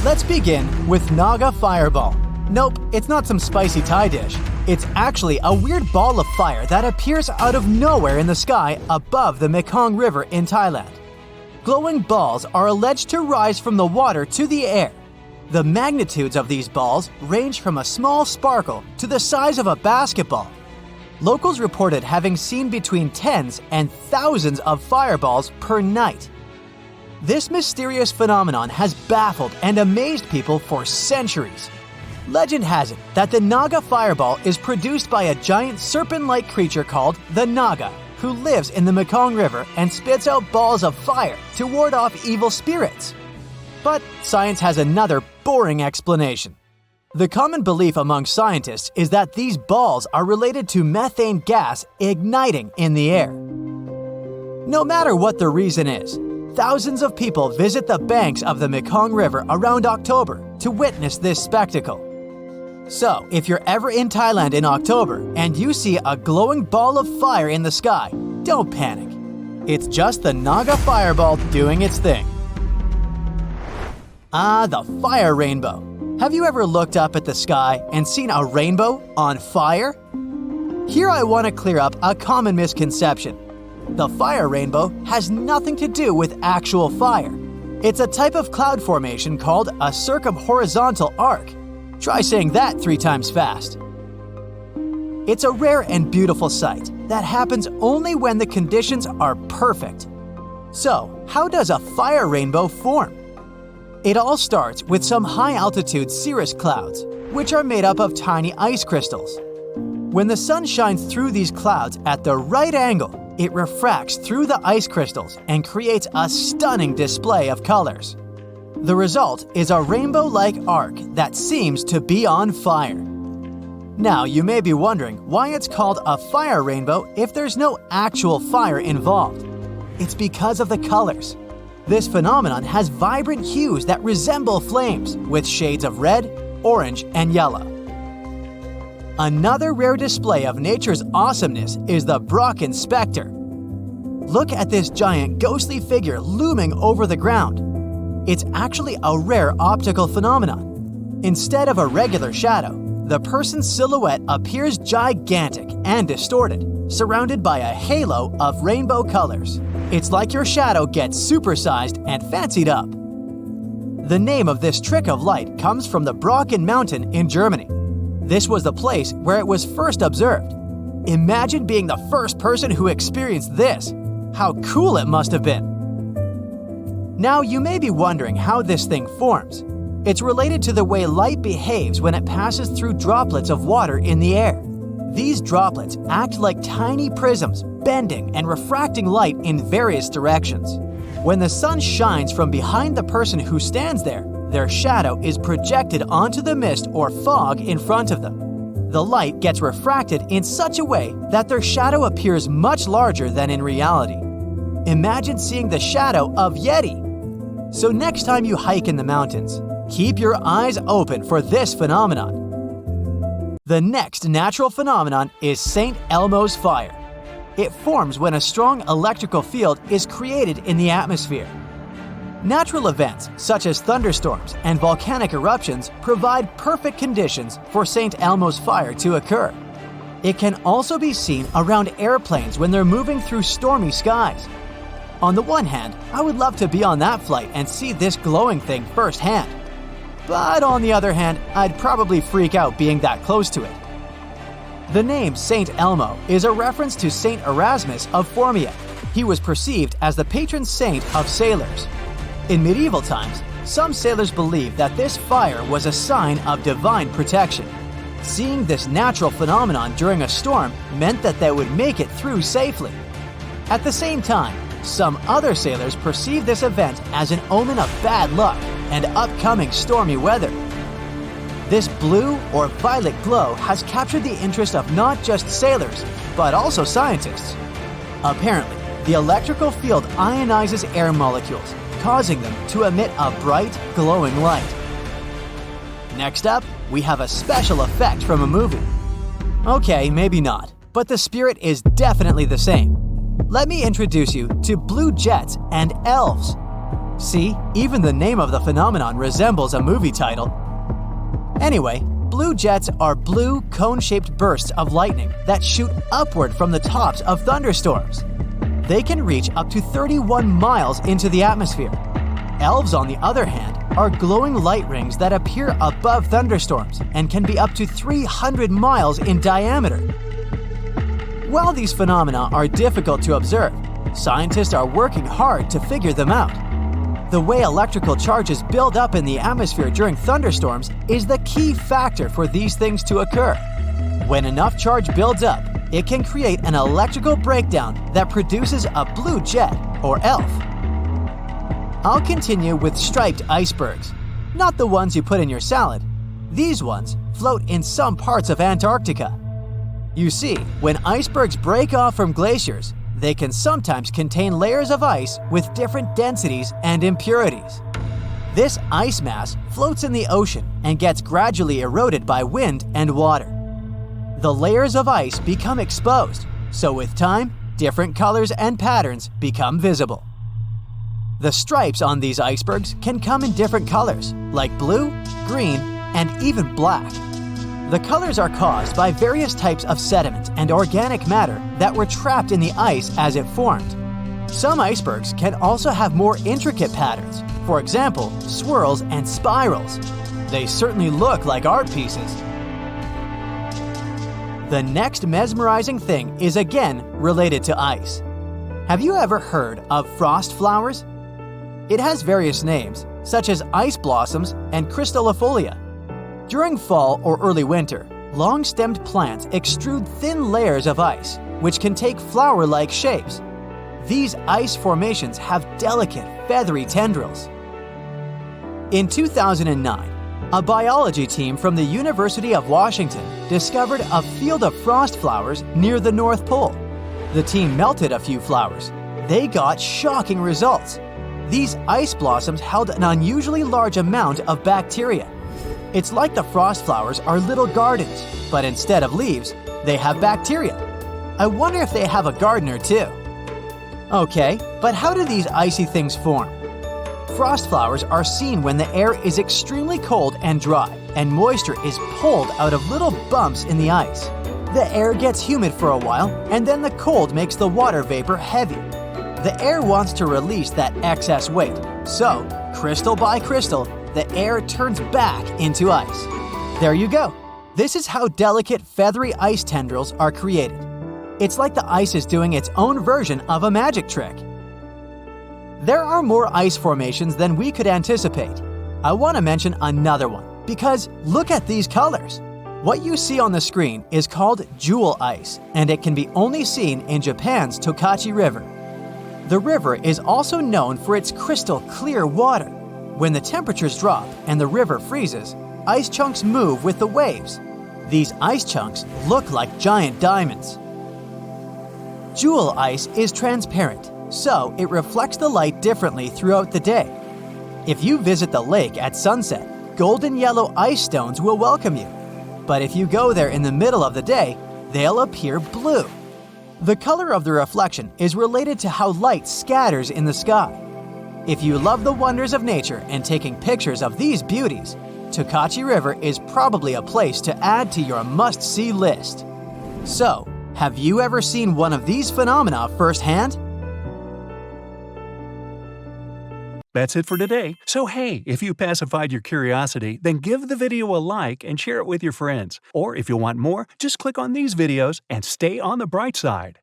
Let's begin with Naga Fireball. Nope, it's not some spicy Thai dish. It's actually a weird ball of fire that appears out of nowhere in the sky above the Mekong River in Thailand. Glowing balls are alleged to rise from the water to the air. The magnitudes of these balls range from a small sparkle to the size of a basketball. Locals reported having seen between tens and thousands of fireballs per night. This mysterious phenomenon has baffled and amazed people for centuries. Legend has it that the Naga Fireball is produced by a giant serpent-like creature called the Naga, who lives in the Mekong River and spits out balls of fire to ward off evil spirits. But science has another boring explanation. The common belief among scientists is that these balls are related to methane gas igniting in the air. No matter what the reason is, thousands of people visit the banks of the Mekong River around October to witness this spectacle. So, if you're ever in Thailand in October and you see a glowing ball of fire in the sky, don't panic. It's just the Naga Fireball doing its thing. The fire rainbow. Have you ever looked up at the sky and seen a rainbow on fire? Here I want to clear up a common misconception. The fire rainbow has nothing to do with actual fire. It's a type of cloud formation called a circumhorizontal arc. Try saying that 3 times fast. It's a rare and beautiful sight that happens only when the conditions are perfect. So, how does a fire rainbow form? It all starts with some high-altitude cirrus clouds, which are made up of tiny ice crystals. When the sun shines through these clouds at the right angle, it refracts through the ice crystals and creates a stunning display of colors. The result is a rainbow-like arc that seems to be on fire. Now, you may be wondering why it's called a fire rainbow if there's no actual fire involved. It's because of the colors. This phenomenon has vibrant hues that resemble flames, with shades of red, orange, and yellow. Another rare display of nature's awesomeness is the Brocken Spectre. Look at this giant ghostly figure looming over the ground. It's actually a rare optical phenomenon. Instead of a regular shadow, the person's silhouette appears gigantic and distorted, surrounded by a halo of rainbow colors. It's like your shadow gets supersized and fancied up. The name of this trick of light comes from the Brocken Mountain in Germany. This was the place where it was first observed. Imagine being the first person who experienced this. How cool it must have been. Now, you may be wondering how this thing forms. It's related to the way light behaves when it passes through droplets of water in the air. These droplets act like tiny prisms, bending and refracting light in various directions. When the sun shines from behind the person who stands there, their shadow is projected onto the mist or fog in front of them. The light gets refracted in such a way that their shadow appears much larger than in reality. Imagine seeing the shadow of Yeti. So next time you hike in the mountains, keep your eyes open for this phenomenon. The next natural phenomenon is St. Elmo's fire. It forms when a strong electrical field is created in the atmosphere. Natural events such as thunderstorms and volcanic eruptions provide perfect conditions for St. Elmo's fire to occur. It can also be seen around airplanes when they're moving through stormy skies. On the one hand, I would love to be on that flight and see this glowing thing firsthand. But on the other hand, I'd probably freak out being that close to it. The name St. Elmo is a reference to St. Erasmus of Formia. He was perceived as the patron saint of sailors. In medieval times, some sailors believed that this fire was a sign of divine protection. Seeing this natural phenomenon during a storm meant that they would make it through safely. At the same time, some other sailors perceived this event as an omen of bad luck and upcoming stormy weather. This blue or violet glow has captured the interest of not just sailors, but also scientists. Apparently, the electrical field ionizes air molecules, causing them to emit a bright, glowing light. Next up, we have a special effect from a movie. Okay, maybe not, but the spirit is definitely the same. Let me introduce you to blue jets and elves. See, even the name of the phenomenon resembles a movie title. Anyway, blue jets are blue, cone-shaped bursts of lightning that shoot upward from the tops of thunderstorms. They can reach up to 31 miles into the atmosphere. Elves, on the other hand, are glowing light rings that appear above thunderstorms and can be up to 300 miles in diameter. While these phenomena are difficult to observe, scientists are working hard to figure them out. The way electrical charges build up in the atmosphere during thunderstorms is the key factor for these things to occur. When enough charge builds up, it can create an electrical breakdown that produces a blue jet, or ELF. I'll continue with striped icebergs, not the ones you put in your salad. These ones float in some parts of Antarctica. You see, when icebergs break off from glaciers, they can sometimes contain layers of ice with different densities and impurities. This ice mass floats in the ocean and gets gradually eroded by wind and water. The layers of ice become exposed, so with time, different colors and patterns become visible. The stripes on these icebergs can come in different colors, like blue, green, and even black. The colors are caused by various types of sediment and organic matter that were trapped in the ice as it formed. Some icebergs can also have more intricate patterns, for example, swirls and spirals. They certainly look like art pieces. The next mesmerizing thing is again related to ice. Have you ever heard of frost flowers? It has various names, such as ice blossoms and crystallifolia. During fall or early winter, long-stemmed plants extrude thin layers of ice, which can take flower-like shapes. These ice formations have delicate, feathery tendrils. In 2009, a biology team from the University of Washington discovered a field of frost flowers near the North Pole. The team melted a few flowers. They got shocking results. These ice blossoms held an unusually large amount of bacteria. It's like the frost flowers are little gardens, but instead of leaves, they have bacteria. I wonder if they have a gardener too. Okay, but how do these icy things form? Frost flowers are seen when the air is extremely cold and dry, and moisture is pulled out of little bumps in the ice. The air gets humid for a while, and then the cold makes the water vapor heavy. The air wants to release that excess weight, so, crystal by crystal, the air turns back into ice. There you go. This is how delicate, feathery ice tendrils are created. It's like the ice is doing its own version of a magic trick. There are more ice formations than we could anticipate. I want to mention another one, because look at these colors. What you see on the screen is called jewel ice, and it can be only seen in Japan's Tokachi River. The river is also known for its crystal clear water. When the temperatures drop and the river freezes, ice chunks move with the waves. These ice chunks look like giant diamonds. Jewel ice is transparent, so it reflects the light differently throughout the day. If you visit the lake at sunset, golden yellow ice stones will welcome you. But if you go there in the middle of the day, they'll appear blue. The color of the reflection is related to how light scatters in the sky. If you love the wonders of nature and taking pictures of these beauties, Tokachi River is probably a place to add to your must-see list. So, have you ever seen one of these phenomena firsthand? That's it for today. So hey, if you pacified your curiosity, then give the video a like and share it with your friends. Or if you want more, just click on these videos and stay on the bright side.